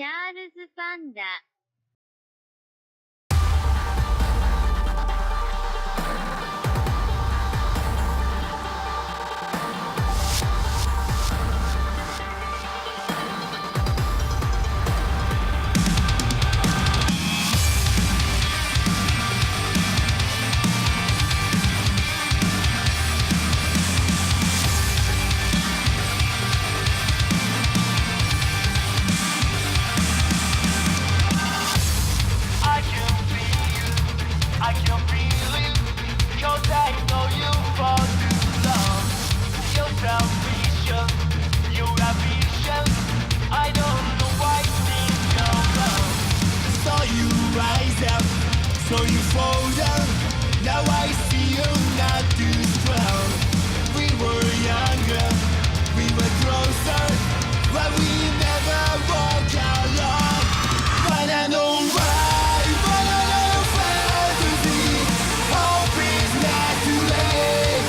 チャールズ・パンダ。So you fall down, now I see you not too strong. We were younger, we were closer, but we never walk alone. But I know why, but I know fantasy. Hope is not too late.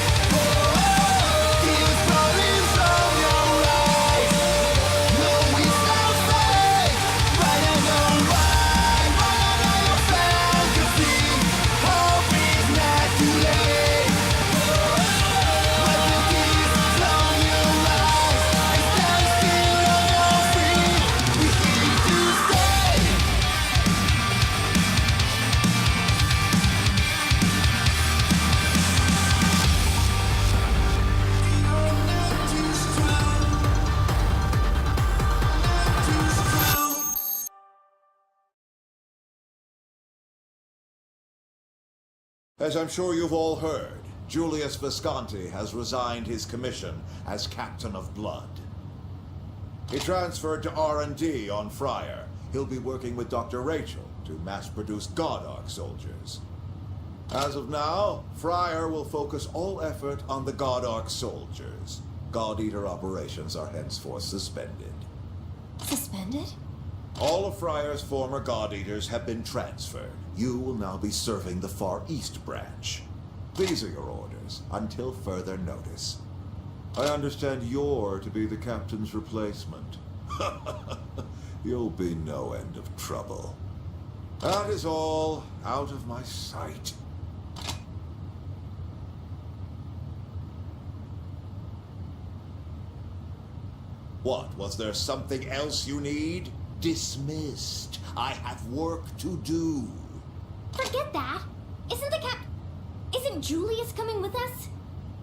Tears falling from your eyes. No, it's not fake, but I know why, but I know fantasy. Hope is not too late. But the tears from your eyes, I stand still on your feet. We need to stay. You're not too strong. Not too strong. As I'm sure you've all heard, Julius Visconti has resigned his commission as Captain of Blood. He transferred to R&D on Friar. He'll be working with Dr. Rachel to mass-produce God Ark soldiers. As of now, Friar will focus all effort on the God Ark soldiers. God Eater operations are henceforth suspended. Suspended? All of Friar's former God Eaters have been transferred. You will now be serving the Far East branch. These are your orders, until further notice. I understand you're to be the captain's replacement. You'll be no end of trouble. That is all out of my sight. What, was there something else you need? Dismissed. I have work to do. Forget that. Isn't Julius coming with us?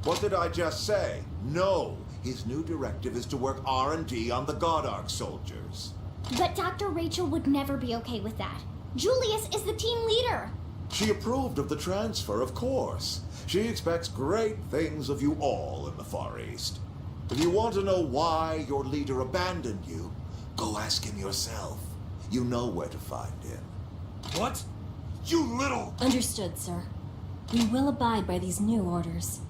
What did I just say? No. His new directive is to work R&D on the God Ark soldiers. But Dr. Rachel would never be okay with that. Julius is the team leader. She approved of the transfer, of course. She expects great things of you all in the Far East. If you want to know why your leader abandoned you, go ask him yourself. You know where to find him. What? You little... Understood, sir. We will abide by these new orders.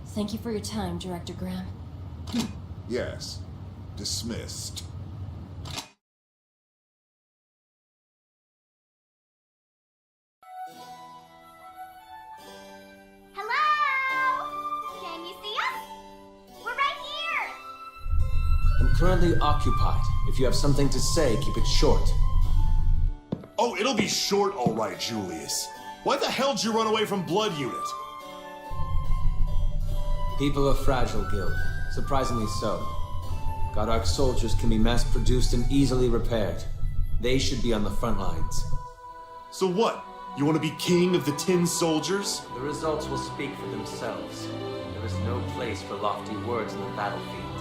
Thank you for your time, Director Graham. Yes. Dismissed. Hello? Can you see us? We're right here. I'm currently occupied. If you have something to say, keep it short. Oh, it'll be short, all right, Julius. Why the hell did you run away from Blood Unit? People are fragile, Guild. Surprisingly so. God Ark soldiers can be mass-produced and easily repaired. They should be on the front lines. So what? You want to be king of the Tin Soldiers? The results will speak for themselves. There is no place for lofty words in the battlefield.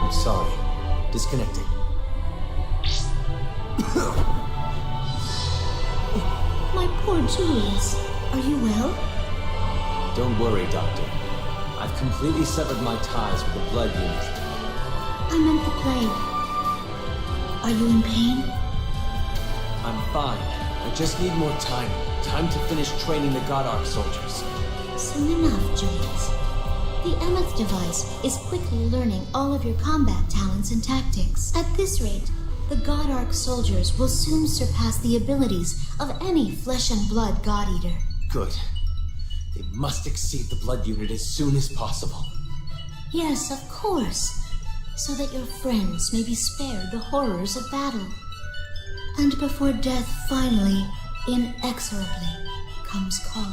I'm sorry. Disconnecting. My poor Julius. Are you well? Don't worry, Doctor. I've completely severed my ties with the Blood Unit. I meant the plague. Are you in pain? I'm fine. I just need more time. Time to finish training the God Ark soldiers. Soon enough, Julius. The Emeth device is quickly learning all of your combat talents and tactics. At this rate, the God Ark soldiers will soon surpass the abilities of any flesh and blood God Eater. Good. They must exceed the Blood Unit as soon as possible. Yes, of course. so that your friends may be spared the horrors of battle. And before death finally, inexorably, comes calling.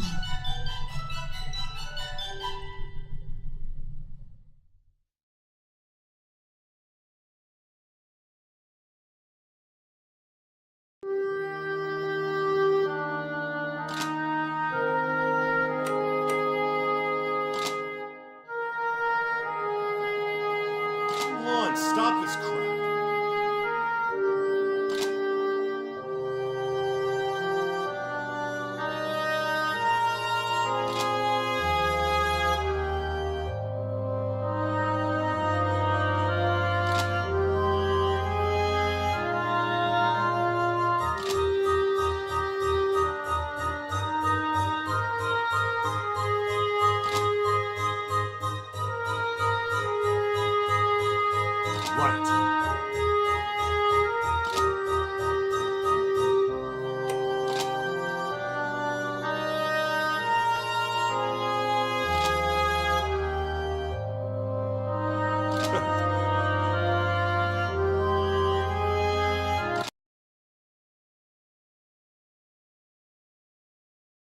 Come on, stop this crap. Right.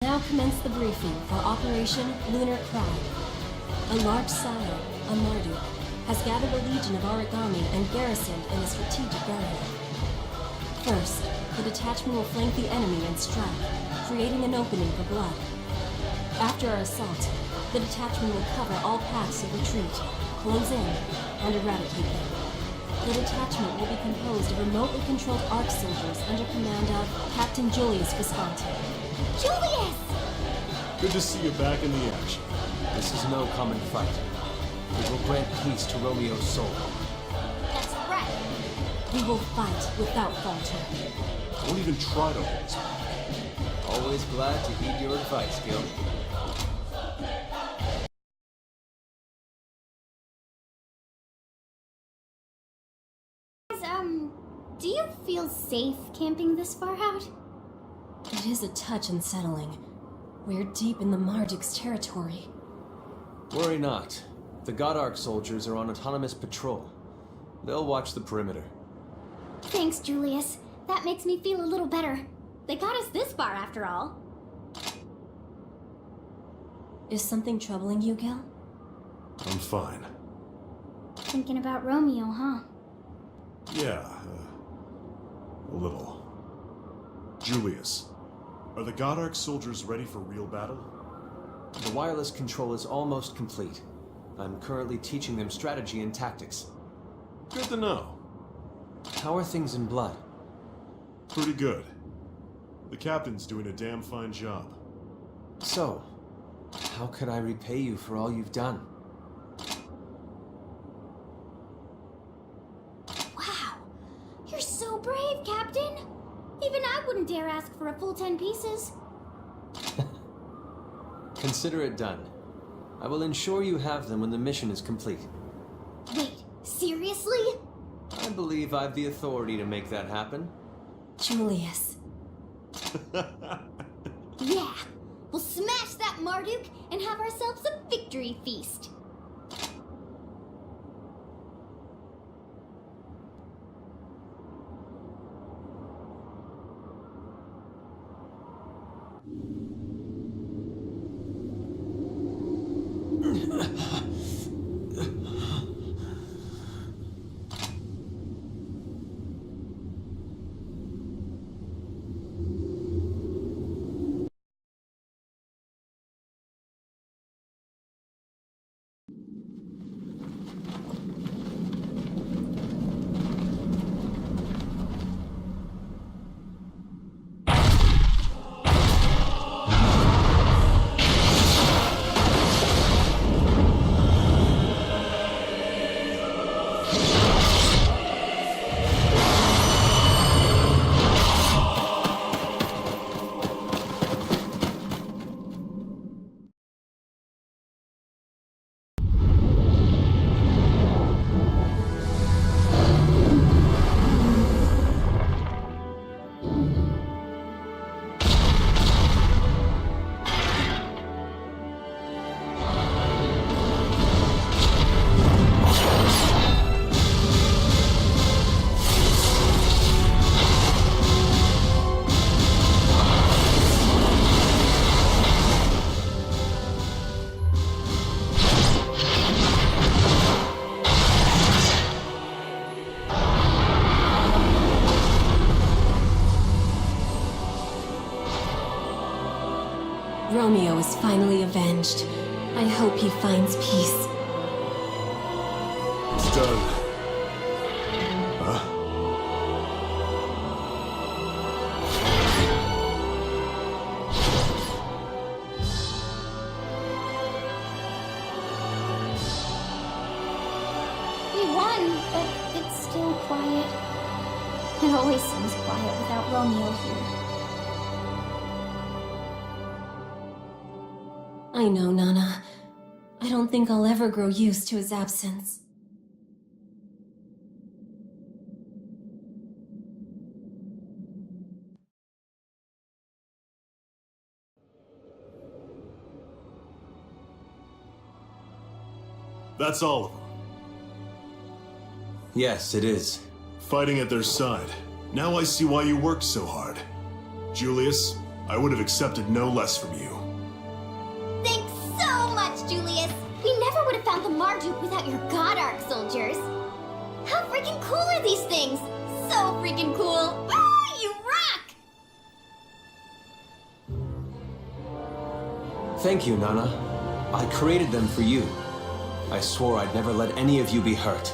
Now commence the briefing for Operation Lunar Crab. A large silo, a Marduk, has gathered a legion of origami and garrisoned in a strategic area. First, the detachment will flank the enemy and strike, creating an opening for blood. After our assault, the detachment will cover all paths of retreat, close in, and eradicate them. The detachment will be composed of remotely controlled ARC soldiers under command of Captain Julius Visconti. Julius! Good to see you back in the action. This is no common fight. It will grant peace to Romeo's soul. That's right. We will fight without falter. Don't even try to hold us back. Always glad to heed your advice, Gil. Do you feel safe camping this far out? It is a touch unsettling. We're deep in the Marduk's territory. Worry not. The God Arc soldiers are on autonomous patrol. They'll watch the perimeter. Thanks, Julius. That makes me feel a little better. They got us this far, after all. Is something troubling you, Gil? I'm fine. Thinking about Romeo, huh? Yeah, a little. Julius, are the God Arc soldiers ready for real battle? The wireless control is almost complete. I'm currently teaching them strategy and tactics. Good to know. How are things in Blood? Pretty good. The captain's doing a damn fine job. So, how could I repay you for all you've done? Wow! You're so brave, Captain! Even I wouldn't dare ask for a full 10 pieces. Consider it done. I will ensure you have them when the mission is complete. Wait, seriously? I believe I've the authority to make that happen. Julius. Yeah! We'll smash that Marduk and have ourselves a victory feast! Romeo is finally avenged. I hope he finds peace. It's done. Huh? We won, but it's still quiet. It always seems quiet without Romeo here. I know, Nana. I don't think I'll ever grow used to his absence. That's all of them. Yes, it is. Fighting at their side. Now I see why you worked so hard. Julius, I would have accepted no less from you. Thanks so much, Julius! We never would have found the Marduk without your God Arc soldiers! How freaking cool are these things? So freaking cool! Ah, you rock! Thank you, Nana. I created them for you. I swore I'd never let any of you be hurt.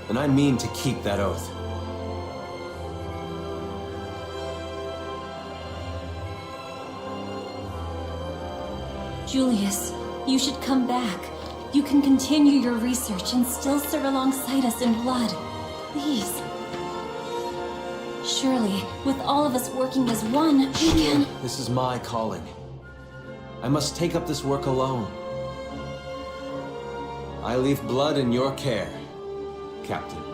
And I mean to keep that oath. Julius, you should come back. You can continue your research and still serve alongside us in blood. Please. Surely, with all of us working as one, we can... This is my calling. I must take up this work alone. I leave blood in your care, Captain.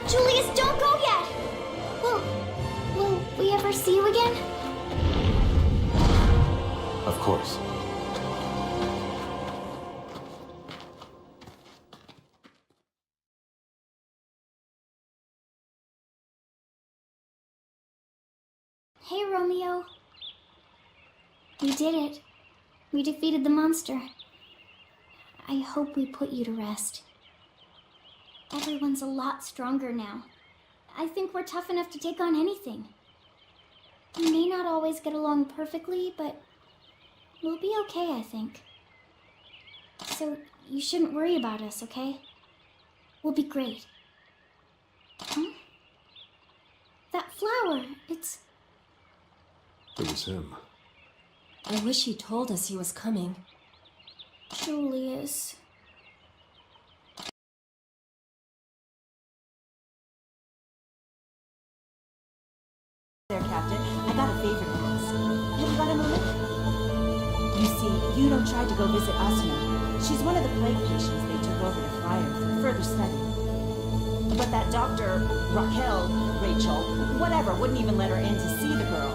Julius, don't go yet! Will we ever see you again? Of course. Hey, Romeo. We did it. We defeated the monster. I hope we put you to rest. Everyone's a lot stronger now. I think we're tough enough to take on anything. We may not always get along perfectly, but we'll be okay, I think. So you shouldn't worry about us, okay? We'll be great. Huh? That flower, It was him. I wish he told us he was coming. Julius. There, Captain. I got a favor to ask. Have you got a moment? You see, Yuno tried to go visit Asuna. She's one of the plague patients they took over to Friar for further study. But that doctor, Rachel, whatever, wouldn't even let her in to see the girl.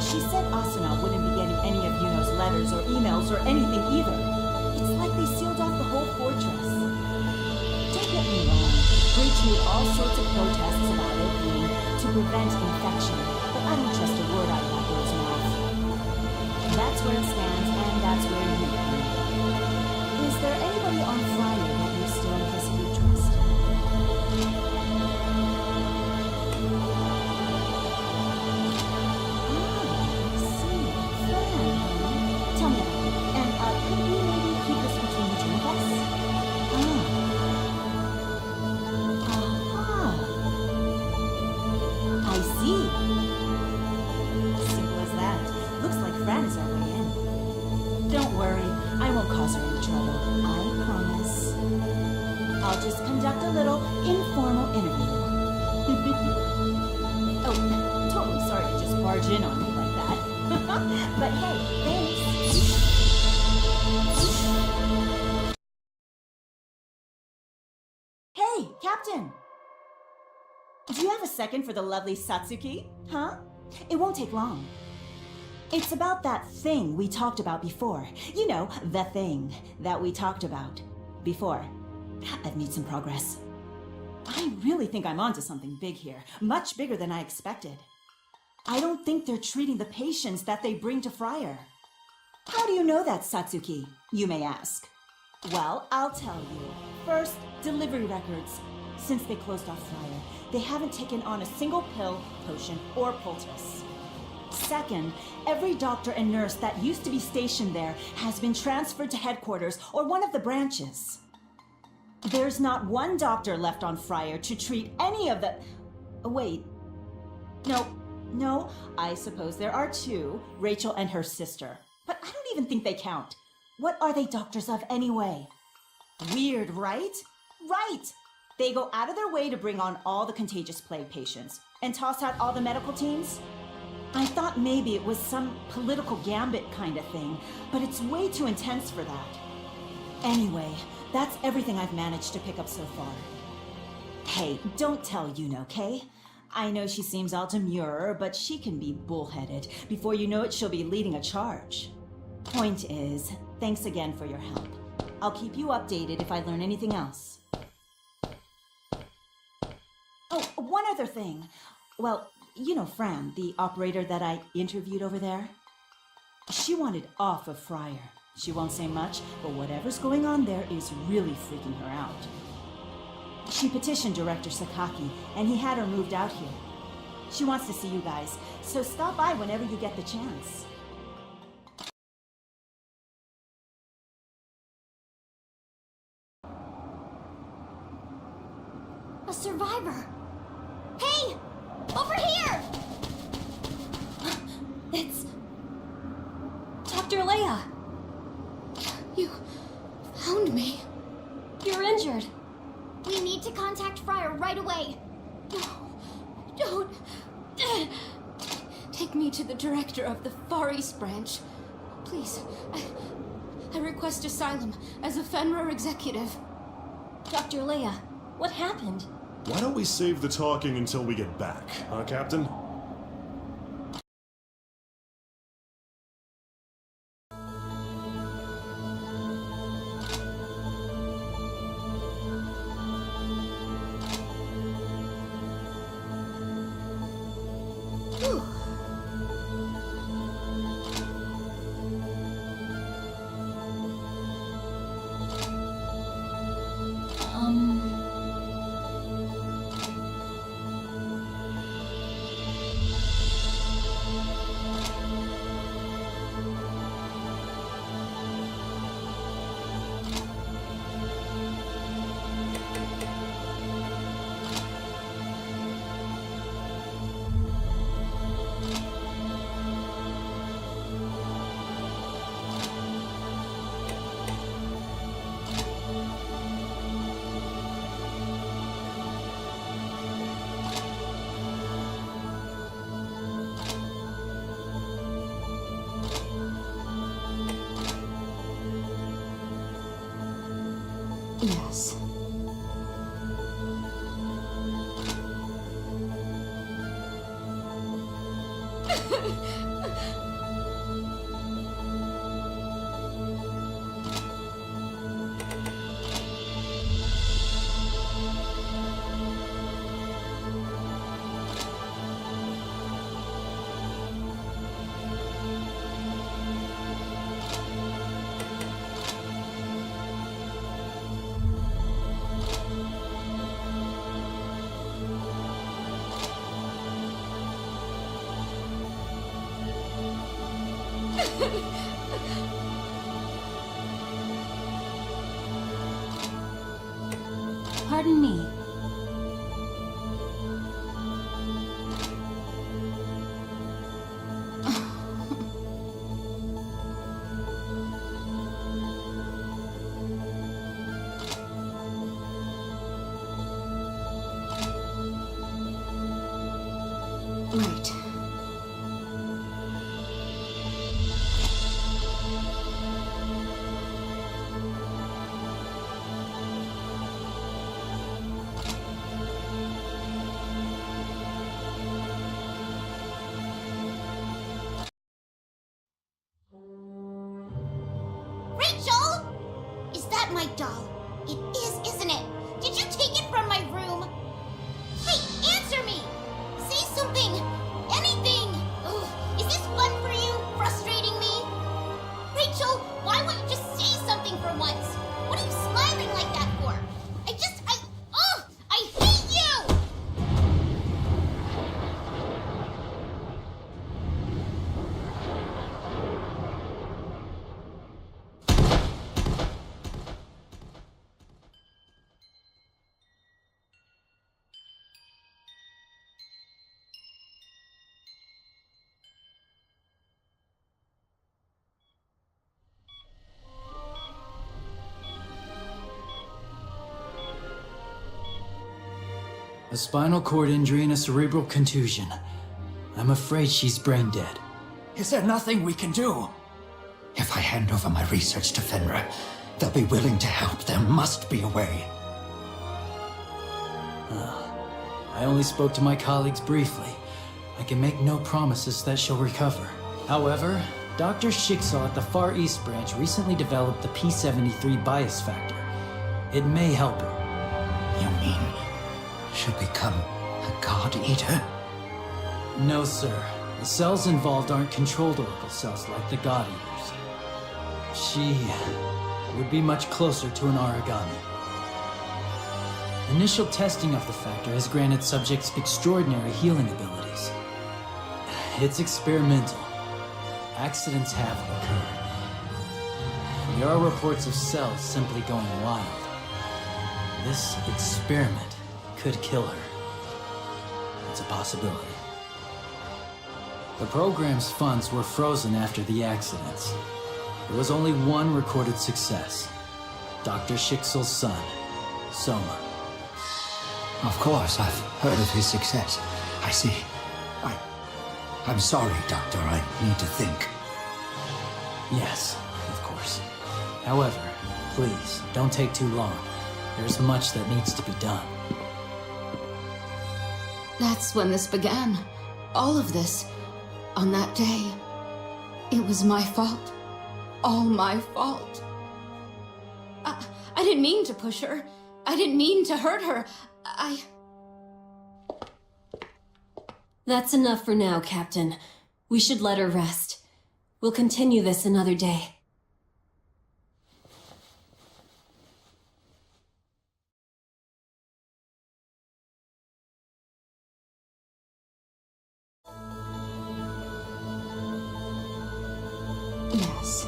She said Asuna wouldn't be getting any of Yuno's letters or emails or anything either. It's like they sealed off the whole fortress. Don't get me wrong. Breach made all sorts of protests about it being to prevent infection, but I don't trust a word out of that girl's mouth. That's where it stands, and that's where you come in. Is there anybody on Friday that you still implicitly trust? Tell me about it. And could we maybe keep this between the two of us? I see. Simple as that. Looks like Fran is our way in. Don't worry, I won't cause her any trouble. I promise. I'll just conduct a little informal interview. Oh, totally sorry to just barge in on you like that. But hey, thanks. Hey, Captain! Do you have a second for the lovely Satsuki? Huh? It won't take long. It's about that thing we talked about before. You know, the thing that we talked about before. I've made some progress. I really think I'm onto something big here. Much bigger than I expected. I don't think they're treating the patients that they bring to Friar. How do you know that, Satsuki? You may ask. Well, I'll tell you. First, delivery records. Since they closed off Friar, they haven't taken on a single pill, potion, or poultice. Second, every doctor and nurse that used to be stationed there has been transferred to headquarters or one of the branches. There's not one doctor left on Friar to treat any of the... Wait. No, I suppose there are two, Rachel and her sister. But I don't even think they count. What are they doctors of anyway? Weird, right? Right! They go out of their way to bring on all the contagious plague patients and toss out all the medical teams. I thought maybe it was some political gambit kind of thing, but it's way too intense for that. Anyway, that's everything I've managed to pick up so far. Hey, don't tell Yuna, okay? I know she seems all demure, but she can be bullheaded. Before you know it, she'll be leading a charge. Point is, thanks again for your help. I'll keep you updated if I learn anything else. Oh, one other thing. Well, you know Fran, the operator that I interviewed over there? She wanted off of Friar. She won't say much, but whatever's going on there is really freaking her out. She petitioned Director Sakaki, and he had her moved out here. She wants to see you guys, so stop by whenever you get the chance. A survivor! Hey! Over here! It's... Dr. Leia! You found me. You're injured. We need to contact Friar right away. No, don't. Take me to the director of the Far East branch. Please, I request asylum as a Fenrir executive. Dr. Leia, what happened? Why don't we save the talking until we get back, huh, Captain? Whew. Yes. Pardon me. Right. Rachel! Is that my doll? It is, isn't it? Did you take it from my room? Hey, answer me! Say something! Anything! Ugh, is this fun for you? Frustrating me? Rachel, why won't you just say something for once? What A spinal cord injury and a cerebral contusion. I'm afraid she's brain dead. Is there nothing we can do? If I hand over my research to Fenrir, they'll be willing to help. There must be a way. I only spoke to my colleagues briefly. I can make no promises that she'll recover. However, Dr. Schicksal at the Far East branch recently developed the P73 bias factor. It may help her. You mean she'll become a god eater? No, sir. The cells involved aren't controlled oracle cells like the god eaters. She would be much closer to an origami. Initial testing of the factor has granted subjects extraordinary healing abilities. It's experimental. Accidents have occurred. There are reports of cells simply going wild. This experiment could kill her. It's a possibility. The program's funds were frozen after the accidents. There was only one recorded success. Dr. Schicksal's son, Soma. Of course, I've heard of his success. I see. I'm sorry, Doctor. I need to think. Yes, of course. However, please, don't take too long. There's much that needs to be done. That's when this began. All of this. On that day. It was my fault. All my fault. I didn't mean to push her. I didn't mean to hurt her. That's enough for now, Captain. We should let her rest. We'll continue this another day. Yes.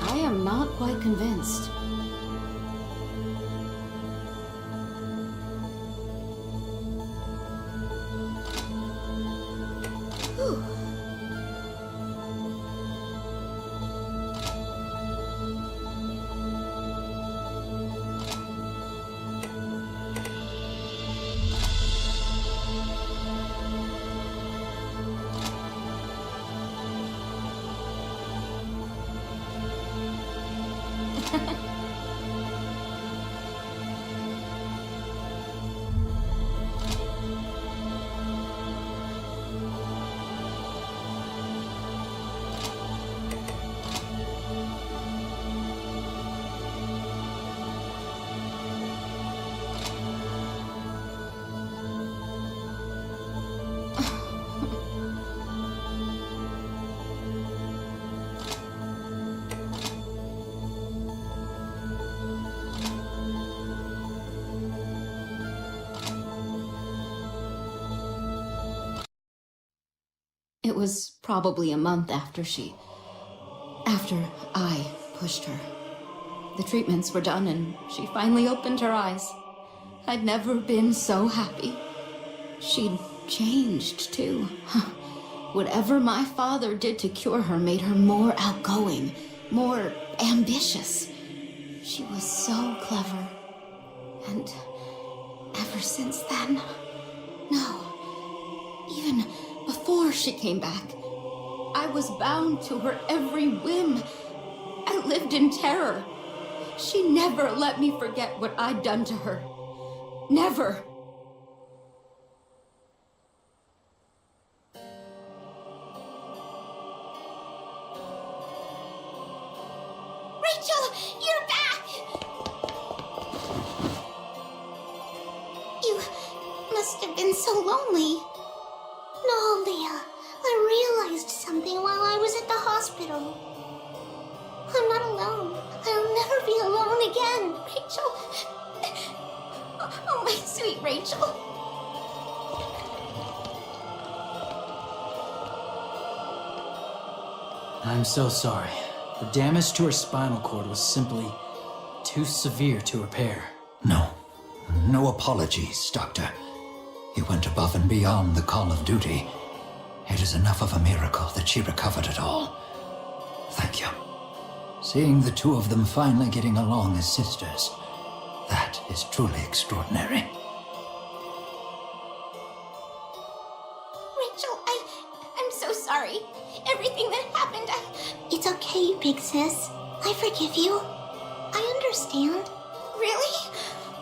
I am not quite convinced. Whew. It was probably a month after I pushed her. The treatments were done and she finally opened her eyes. I'd never been so happy. She'd changed, too. Whatever my father did to cure her made her more outgoing, more ambitious. She was so clever. And ever since then, no, even before she came back, I was bound to her every whim. I lived in terror. She never let me forget what I'd done to her. Never. must have been so lonely. No, Leah. I realized something while I was at the hospital. I'm not alone. I'll never be alone again, Rachel. Oh, my sweet Rachel. I'm so sorry. The damage to her spinal cord was simply too severe to repair. No apologies, Doctor. You went above and beyond the call of duty. It is enough of a miracle that she recovered it all. Thank you. Seeing the two of them finally getting along as sisters, that is truly extraordinary. Rachel, I'm so sorry. Everything that happened, It's okay, big sis. I forgive you. I understand. Really?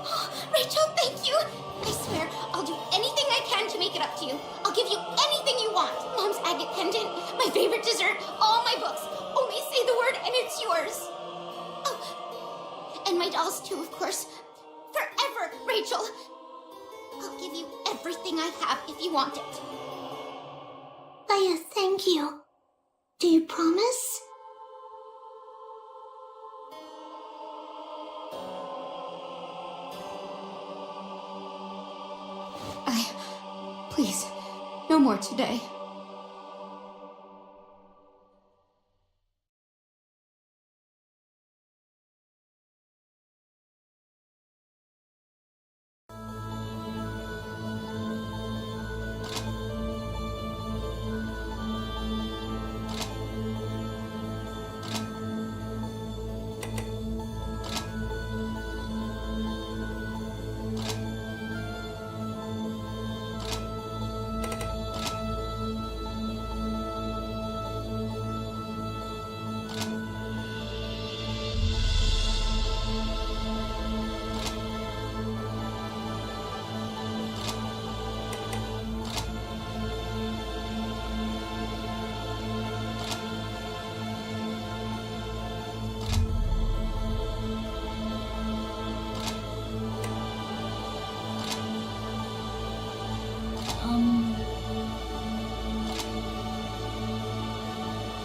Oh, Rachel, thank you. I swear, I'll do anything I can to make it up to you. I'll give you anything you want. Mom's agate pendant, my favorite dessert, all my books. Only say the word and it's yours. Oh, and my dolls too, of course. Forever, Rachel. I'll give you everything I have if you want it. Leia, thank you. Do you promise? Please, no more today.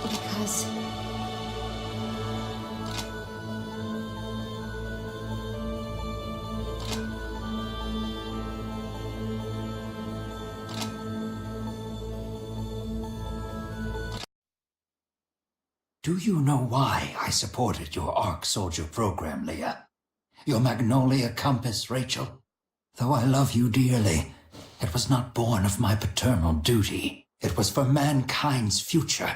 Because Do you know why I supported your Ark Soldier program, Leah? Your Magnolia Compass, Rachel? Though I love you dearly, it was not born of my paternal duty. It was for mankind's future.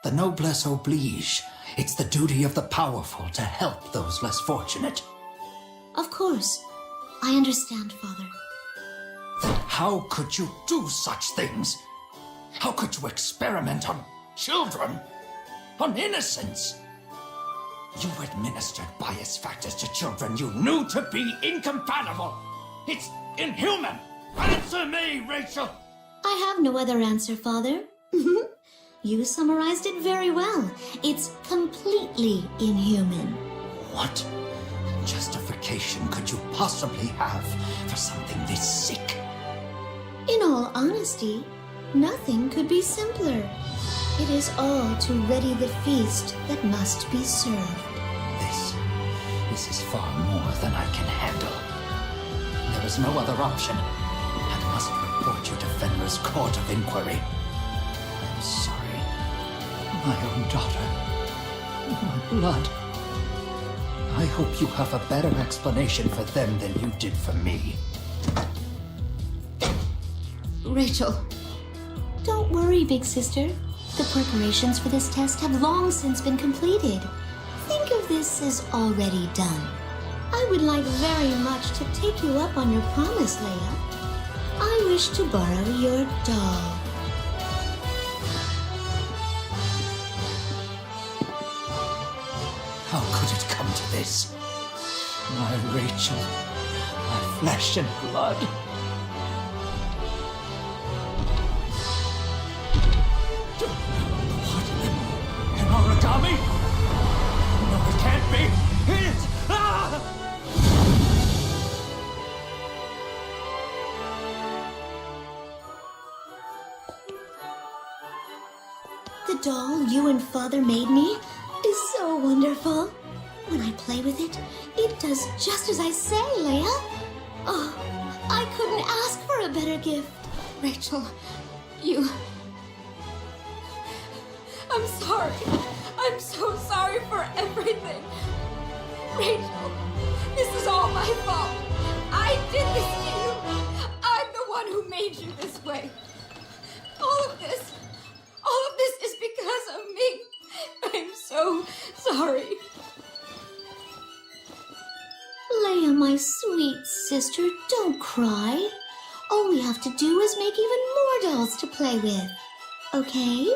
The noblesse oblige. It's the duty of the powerful to help those less fortunate. Of course. I understand, Father. Then how could you do such things? How could you experiment on children? On innocents? You administered bias factors to children you knew to be incompatible. It's inhuman. Answer me, Rachel. I have no other answer, Father. You summarized it very well. It's completely inhuman. What justification could you possibly have for something this sick? In all honesty, nothing could be simpler. It is all to ready the feast that must be served. This is far more than I can handle. There is no other option. I must report you to Fenrir's Court of Inquiry. I'm sorry. My own daughter. My blood. I hope you have a better explanation for them than you did for me. Rachel. Don't worry, big sister. The preparations for this test have long since been completed. Think of this as already done. I would like very much to take you up on your promise, Leia. I wish to borrow your doll. How could it come to this? My Rachel, my flesh and blood. What? An origami? No, it can't be. It's... Ah! The doll you and Father made me is so wonderful. When I play with it, it does just as I say, Leia. Oh, I couldn't ask for a better gift. Rachel, I'm sorry. I'm so sorry for everything. Rachel, this is all my fault. I did this to you. I'm the one who made you this way. All of this is because of me. I'm so sorry. Leia, my sweet sister, don't cry. All we have to do is make even more dolls to play with. Okay?